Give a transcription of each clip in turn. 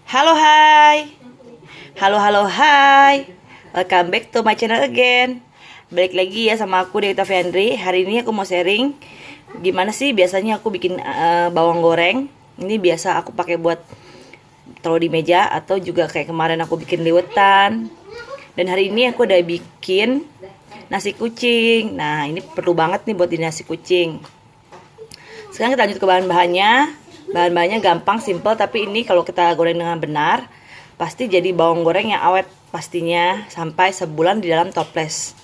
Halo hai. Halo hai. Welcome back to my channel again. Balik lagi ya sama aku Devita Fiandri. Hari ini aku mau sharing gimana sih biasanya aku bikin bawang goreng. Ini biasa aku pakai buat taruh di meja atau juga kayak kemarin aku bikin liwetan. Dan hari ini aku udah bikin nasi kucing. Nah, ini perlu banget nih buat di nasi kucing. Sekarang kita lanjut ke bahan-bahannya. Bahan-bahannya gampang, simple, tapi ini kalau kita goreng dengan benar, pasti jadi bawang goreng yang awet pastinya sampai sebulan di dalam toples.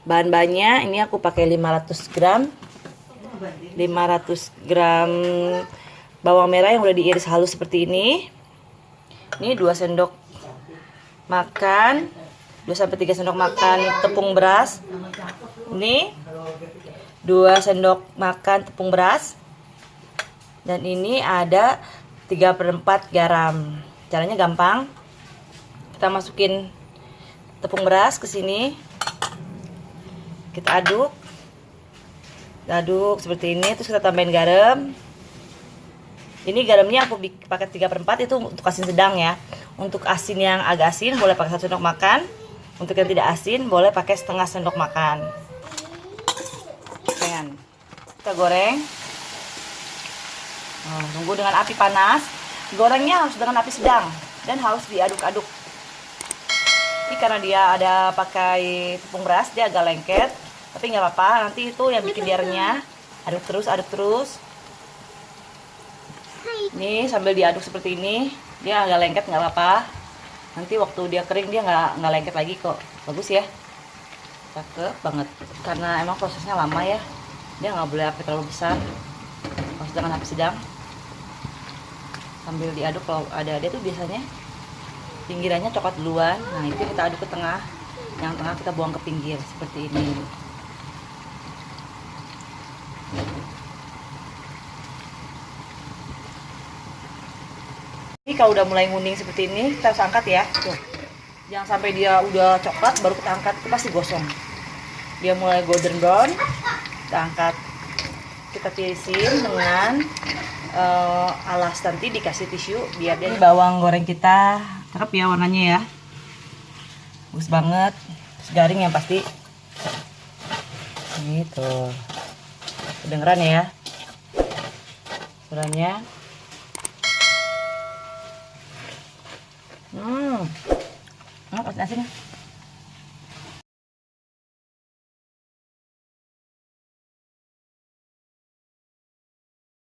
Bahan-bahannya ini aku pakai 500 gram bawang merah yang udah diiris halus seperti ini. Ini 2 sendok makan, 2 sampai 3 sendok makan tepung beras. Ini 2 sendok makan tepung beras. Dan ini ada 3/4 garam. Caranya gampang. Kita masukin tepung beras ke sini. Kita aduk. Aduk seperti ini, terus kita tambahin garam. Ini garamnya aku pakai 3/4 itu untuk asin sedang ya. Untuk asin yang agak asin boleh pakai 1 sendok makan. Untuk yang tidak asin boleh pakai setengah sendok makan. Kita goreng. Tunggu dengan api panas. Gorengnya harus dengan api sedang dan harus diaduk-aduk. Ini karena dia ada pakai tepung beras, dia agak lengket, tapi nggak apa-apa. Nanti itu yang bikin dia renyah. Aduk terus. Ini sambil diaduk seperti ini, dia agak lengket nggak apa-apa. Nanti waktu dia kering dia nggak lengket lagi kok. Bagus ya, cakep banget. Karena emang prosesnya lama ya. Dia nggak boleh api terlalu besar. Harus dengan api sedang. Sambil diaduk, kalau ada tuh biasanya pinggirannya coklat duluan. Nah, itu kita aduk ke tengah. Yang tengah kita buang ke pinggir seperti ini. Ini kalau udah mulai nguning seperti ini, kita harus angkat ya. Tuh. Jangan sampai dia udah coklat baru kita angkat, itu pasti gosong. Dia mulai golden brown, kita angkat. Kita tirisin dengan alas, nanti dikasih tisu biar dia. Bawang goreng kita cakep ya warnanya ya, bagus banget, terus garing yang pasti. Gitu, kedengeran ya suaranya. Pas asinnya